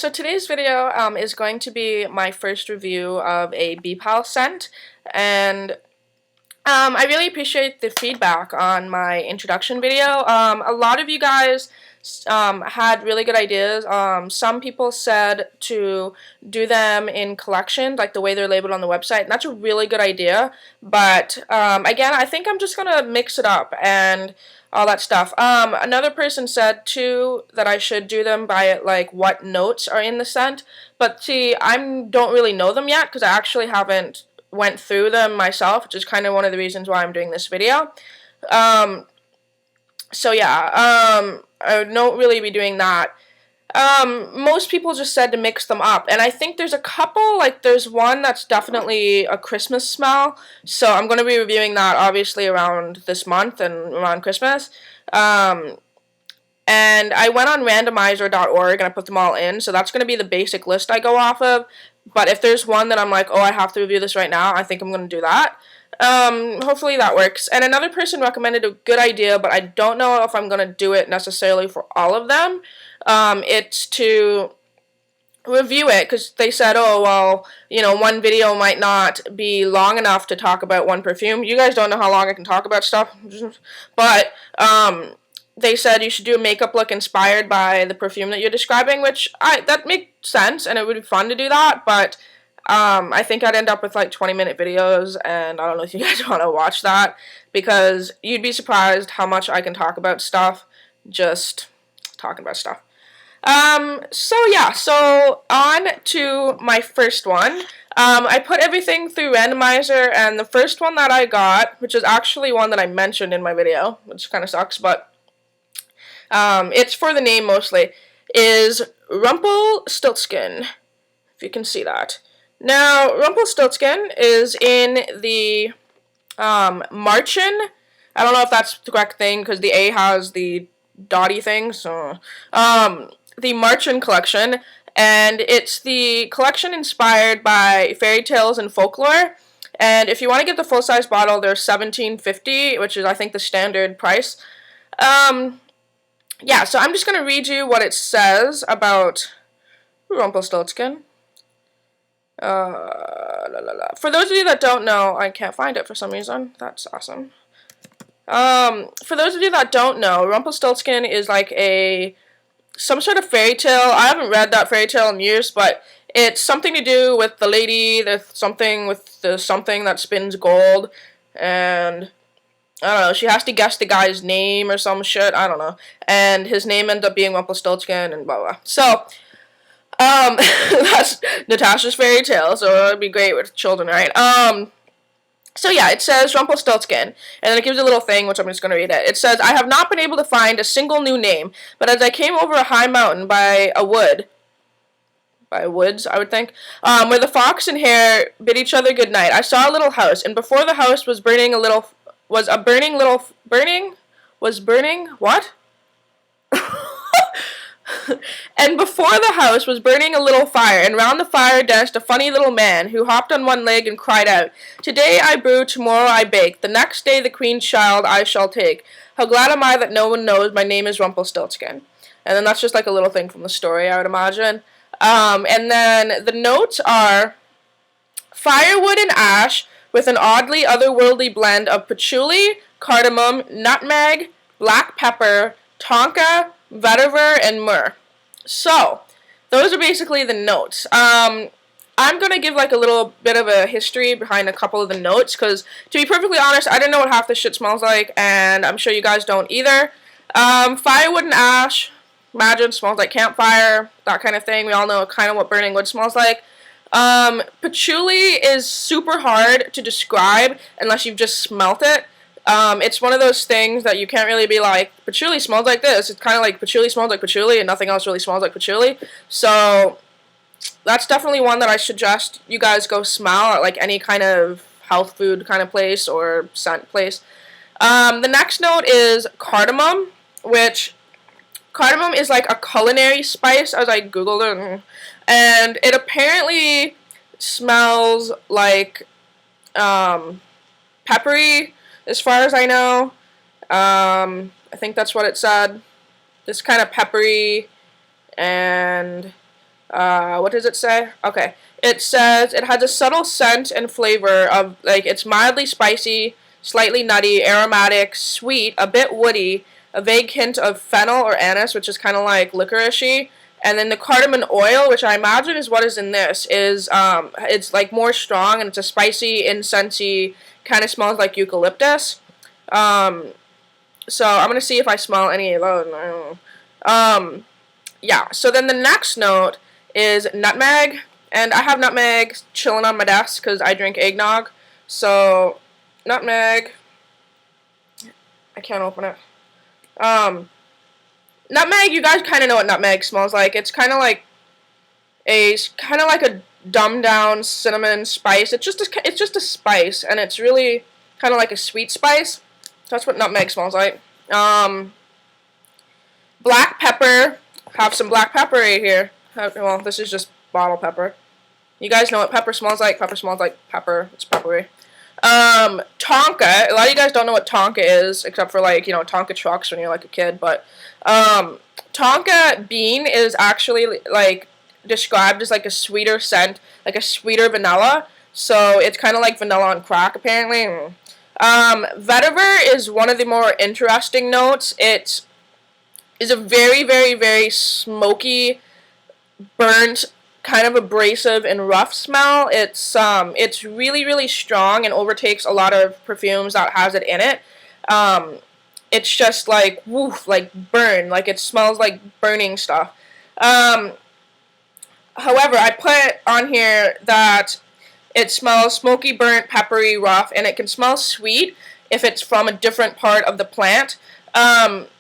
So today's video is going to be my first review of a BPAL scent, and I really appreciate the feedback on my introduction video. A lot of you guys had really good ideas. Some people said to do them in collections, like the way they're labeled on the website, and that's a really good idea. But again, I think I'm just gonna mix it up and all that stuff. Another person said too that I should do them by like what notes are in the scent, but see, I don't really know them yet because I actually haven't went through them myself, which is kind of one of the reasons why I'm doing this video. So yeah, I won't really be doing that. Most people just said to mix them up, and I think there's a couple, like there's one that's definitely a Christmas smell, so I'm going to be reviewing that obviously around this month and around Christmas. And I went on randomizer.org and I put them all in, so that's going to be the basic list I go off of, but if there's one that I'm like, oh, I have to review this right now, I think I'm going to do that. Hopefully that works. And another person recommended a good idea, but I don't know if I'm going to do it necessarily for all of them. It's to review it, because they said, oh, well, you know, one video might not be long enough to talk about one perfume. You guys don't know how long I can talk about stuff, but, they said you should do a makeup look inspired by the perfume that you're describing, which that makes sense, and it would be fun to do that, but I think I'd end up with like 20-minute videos, and I don't know if you guys want to watch that, because you'd be surprised how much I can talk about stuff, just talking about stuff. So yeah, so on to my first one. I put everything through randomizer, and the first one that I got, which is actually one that I mentioned in my video, which kind of sucks, but it's for the name mostly, is Rumpelstilzchen, if you can see that. Now, Rumpelstilzchen is in the Marchen. I don't know if that's the correct thing, because the A has the dotty thing, so, the Marchen collection, and it's the collection inspired by fairy tales and folklore, and if you want to get the full-size bottle, they're $17.50, which is, I think, the standard price. Yeah, so I'm just going to read you what it says about Rumpelstilzchen. For those of you that don't know, I can't find it for some reason. That's awesome. For those of you that don't know, Rumpelstilzchen is like some sort of fairy tale. I haven't read that fairy tale in years, but it's something to do with the lady, something that spins gold, and I don't know, she has to guess the guy's name or some shit, I don't know, and his name ends up being Rumpelstilzchen and blah blah. So, that's Natasha's fairy tale, so it'd be great with children, right? So yeah, it says Rumpelstilzchen, and then it gives a little thing, which I'm just going to read it. It says, I have not been able to find a single new name, but as I came over a high mountain by woods, I would think, where the fox and hare bid each other good night, I saw a little house, and before the house was burning what? And before the house was burning a little fire, and round the fire danced a funny little man, who hopped on one leg and cried out, Today I brew, tomorrow I bake, the next day the queen's child I shall take. How glad am I that no one knows my name is Rumpelstilzchen. And then that's just like a little thing from the story, I would imagine. And then the notes are firewood and ash, with an oddly otherworldly blend of patchouli, cardamom, nutmeg, black pepper, tonka, vetiver, and myrrh. So, those are basically the notes. I'm going to give like a little bit of a history behind a couple of the notes, because to be perfectly honest, I didn't know what half this shit smells like, and I'm sure you guys don't either. Firewood and ash, imagine, smells like campfire, that kind of thing. We all know kind of what burning wood smells like. Patchouli is super hard to describe unless you've just smelt it. It's one of those things that you can't really be like, patchouli smells like this. It's kind of like patchouli smells like patchouli, and nothing else really smells like patchouli. So, that's definitely one that I suggest you guys go smell at like any kind of health food kind of place or scent place. The next note is cardamom, which cardamom is like a culinary spice, as I googled it, and it apparently smells like peppery, as far as I know. I think that's what it said. This kind of peppery, and What does it say? Okay. It says it has a subtle scent and flavor of, like, it's mildly spicy, slightly nutty, aromatic, sweet, a bit woody, a vague hint of fennel or anise, which is kind of like licoricey. And then the cardamom oil, which I imagine is what is in this, is it's like more strong and it's a spicy, incensey, kind of smells like eucalyptus. Um, so I'm gonna see if I smell any of those. Yeah. So then the next note is nutmeg, and I have nutmeg chilling on my desk because I drink eggnog. So nutmeg. I can't open it. Nutmeg. You guys kind of know what nutmeg smells like. It's kind of like a dumbed down cinnamon spice. It's just a spice, and it's really kind of like a sweet spice. That's what nutmeg smells like. Black pepper. Have some black pepper right here. Well, this is just bottle pepper. You guys know what pepper smells like. Pepper smells like pepper. It's peppery. Tonka. A lot of you guys don't know what tonka is, except for, like, you know, Tonka trucks when you're like a kid. But tonka bean is actually like described as like a sweeter scent, like a sweeter vanilla. So it's kind of like vanilla on crack, apparently. Vetiver is one of the more interesting notes. It is a very, very, very smoky, burnt, kind of abrasive and rough smell. It's really, really strong and overtakes a lot of perfumes that has it in it. It's just like woof, like burn, like it smells like burning stuff. However, I put on here that it smells smoky, burnt, peppery, rough, and it can smell sweet if it's from a different part of the plant.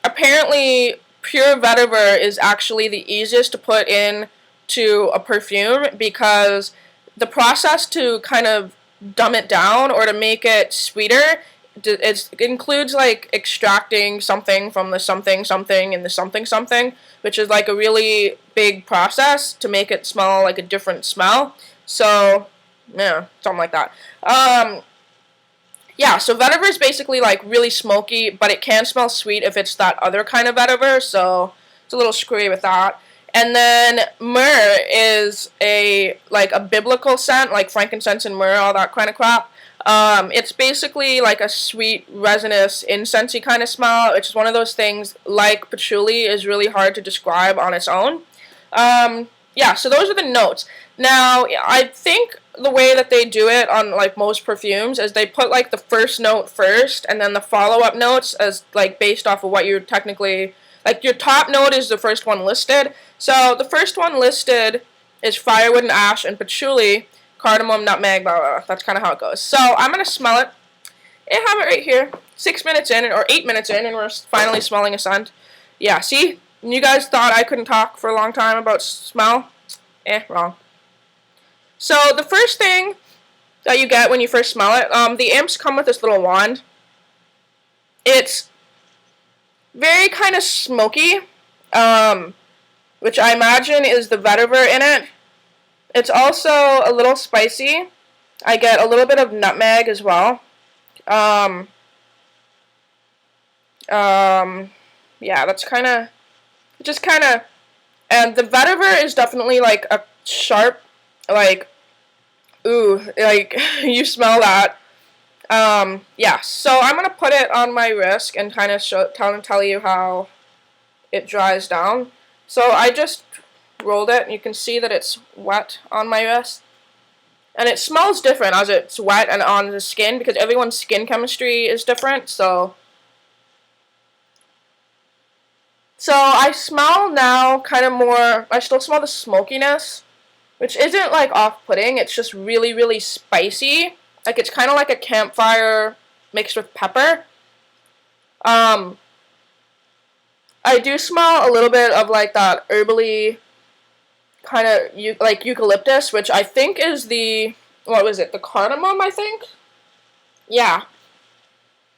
Apparently, pure vetiver is actually the easiest to put in to a perfume because the process to kind of dumb it down or to make it sweeter, it includes like extracting something from the something something and the something something, which is like a really big process to make it smell like a different smell. So, yeah, something like that. Yeah, so vetiver is basically like really smoky, but it can smell sweet if it's that other kind of vetiver, so it's a little screwy with that. And then myrrh is a biblical scent, like frankincense and myrrh, all that kind of crap. It's basically like a sweet, resinous, incensey kind of smell, which is one of those things, like patchouli, is really hard to describe on its own. Yeah, so those are the notes. Now, I think the way that they do it on like most perfumes is they put like the first note first and then the follow-up notes as like based off of what you're technically, like your top note is the first one listed. So the first one listed is firewood and ash and patchouli, cardamom, nutmeg, blah, blah, blah. That's kind of how it goes. So I'm going to smell it. I have it right here. 6 minutes in, or 8 minutes in, and we're finally smelling a scent. Yeah, see? You guys thought I couldn't talk for a long time about smell? Wrong. So the first thing that you get when you first smell it, the imps come with this little wand. It's very kind of smoky, which I imagine is the vetiver in it. It's also a little spicy. I get a little bit of nutmeg as well. Yeah, that's kind of, and the vetiver is definitely like a sharp, like, ooh, like, you smell that. Yeah, so I'm going to put it on my wrist and kind of tell you how it dries down. So I just rolled it, and you can see that it's wet on my wrist. And it smells different as it's wet and on the skin, because everyone's skin chemistry is different, so I smell now kind of more, I still smell the smokiness, which isn't like off-putting, it's just really, really spicy. Like it's kind of like a campfire mixed with pepper. I do smell a little bit of like that herbally kind of like eucalyptus, which I think is the, what was it, the cardamom, I think? Yeah.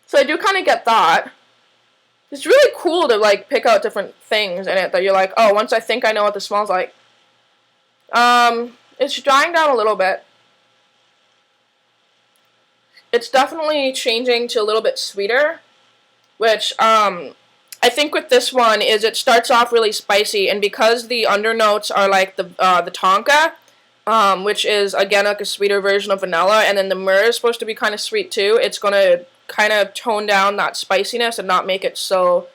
So I do kind of get that. It's really cool to like pick out different things in it that you're like, oh, once I think I know what this smells like. It's drying down a little bit. It's definitely changing to a little bit sweeter, which I I think with this one is it starts off really spicy, and because the undernotes are like the tonka, which is again like a sweeter version of vanilla, and then the myrrh is supposed to be kind of sweet too. It's gonna kind of tone down that spiciness and not make it so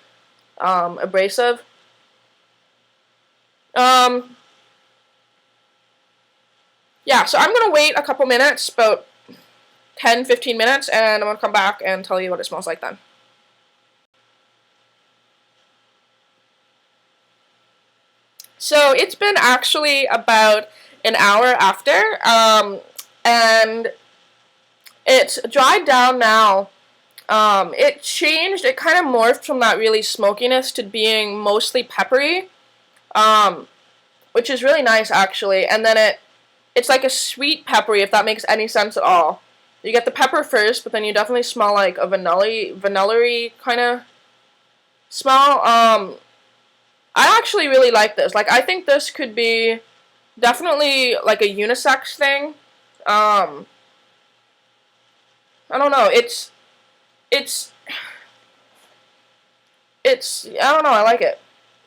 abrasive. Yeah, so I'm gonna wait a couple minutes, about 10-15 minutes, and I'm gonna come back and tell you what it smells like then. So it's been actually about an hour after, and it's dried down now. It changed, it kind of morphed from that really smokiness to being mostly peppery, which is really nice actually, and then it's like a sweet peppery, if that makes any sense at all. You get the pepper first, but then you definitely smell like a vanilla-y kind of smell. I actually really like this. Like, I think this could be definitely like a unisex thing. I don't know. It's I don't know. I like it.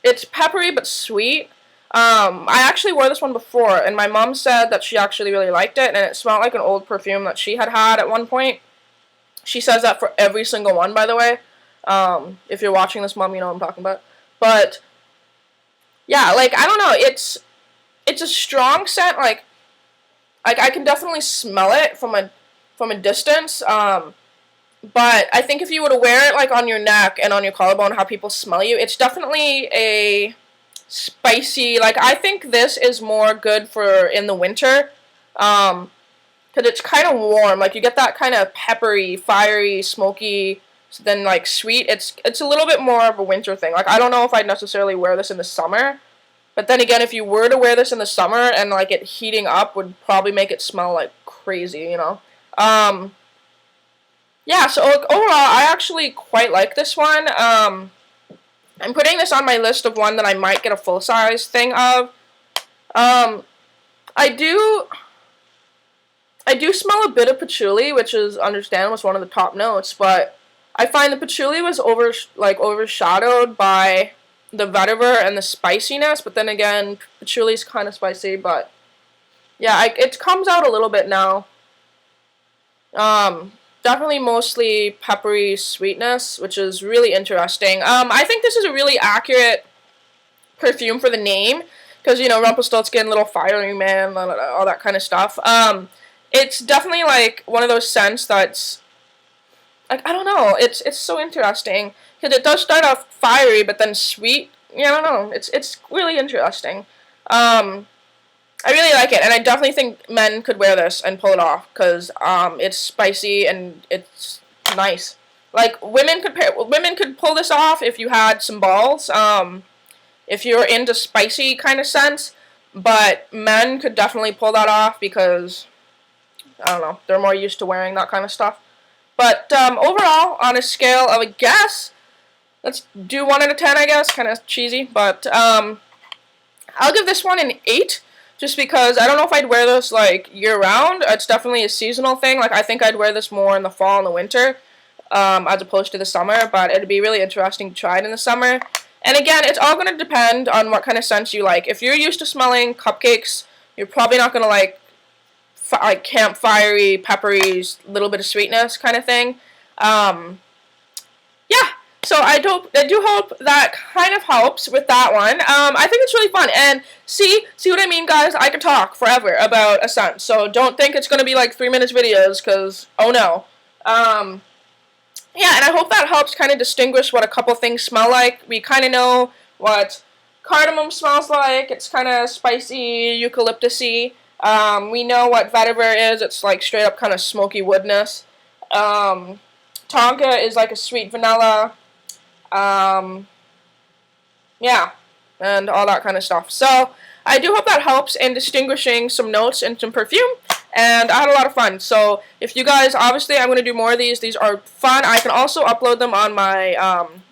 It's peppery but sweet. I actually wore this one before, and my mom said that she actually really liked it, and it smelled like an old perfume that she had at one point. She says that for every single one, by the way. If you're watching this, Mom, you know what I'm talking about. But yeah, like, I don't know, it's a strong scent, like I can definitely smell it from a distance, but I think if you were to wear it, like, on your neck and on your collarbone, how people smell you, it's definitely a spicy, like, I think this is more good for in the winter, because it's kind of warm, like, you get that kind of peppery, fiery, smoky, then like sweet. It's a little bit more of a winter thing. Like, I don't know if I'd necessarily wear this in the summer, but then again, if you were to wear this in the summer and like it heating up would probably make it smell like crazy, you know. Yeah, so like, overall I actually quite like this one. I'm putting this on my list of one that I might get a full size thing of. I do smell a bit of patchouli, which is understandable, it's one of the top notes, but I find the patchouli was overshadowed by the vetiver and the spiciness, but then again, patchouli's kind of spicy, but yeah, it comes out a little bit now. Definitely mostly peppery sweetness, which is really interesting. I think this is a really accurate perfume for the name, because, you know, Rumpelstilzchen, little fiery man, all that kind of stuff. It's definitely like one of those scents that's, like, I don't know, it's so interesting, because it does start off fiery, but then sweet, yeah, I don't know, it's really interesting. I really like it, and I definitely think men could wear this and pull it off, because, it's spicy, and it's nice. Like, women could pull this off if you had some balls, if you're into spicy kind of scents, but men could definitely pull that off, because, I don't know, they're more used to wearing that kind of stuff. But overall, on a scale of, I guess, let's do 1 out of 10, I guess, kind of cheesy, but I'll give this one an 8, just because I don't know if I'd wear this, like, year-round. It's definitely a seasonal thing. Like, I think I'd wear this more in the fall and the winter, as opposed to the summer, but it'd be really interesting to try it in the summer. And again, it's all going to depend on what kind of scents you like. If you're used to smelling cupcakes, you're probably not going to like campfire-y, peppery, little bit of sweetness kind of thing. Yeah, so I do hope that kind of helps with that one. I think it's really fun, and see what I mean, guys? I could talk forever about a scent, so don't think it's going to be like 3-minute videos, because, oh no. Yeah, and I hope that helps kind of distinguish what a couple things smell like. We kind of know what cardamom smells like. It's kind of spicy, eucalyptusy. We know what vetiver is. It's like straight up kind of smoky woodness. Tonka is like a sweet vanilla. Yeah, and all that kind of stuff. So I do hope that helps in distinguishing some notes and some perfume. And I had a lot of fun. So if you guys, obviously I'm going to do more of these. These are fun. I can also upload them on my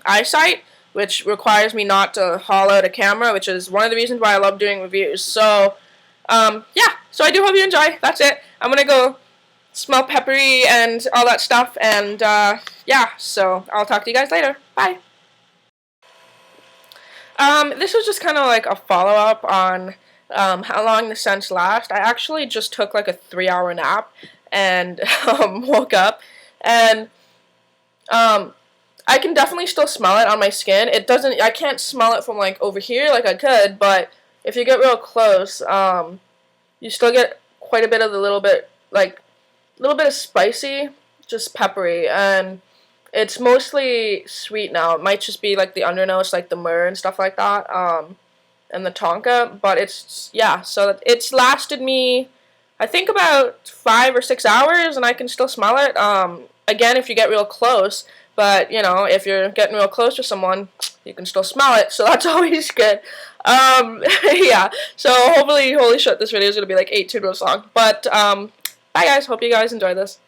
iSite, which requires me not to haul out a camera, which is one of the reasons why I love doing reviews. So yeah, so I do hope you enjoy. That's it. I'm going to go smell peppery and all that stuff. And yeah, so I'll talk to you guys later. Bye. This was just kind of like a follow-up on how long the scents last. I actually just took like a 3-hour nap and woke up, and I can definitely still smell it on my skin. It doesn't, I can't smell it from like over here like I could, but if you get real close, you still get quite a bit of the little bit of spicy, just peppery, and it's mostly sweet now. It might just be like the undernotes, like the myrrh and stuff like that, and the tonka, but it's, yeah, so it's lasted me, I think, about 5 or 6 hours, and I can still smell it, again, if you get real close, but, you know, if you're getting real close to someone, you can still smell it, so that's always good. Yeah, so hopefully, holy shit, this video is going to be like 8 minutes long, but, bye guys, hope you guys enjoy this.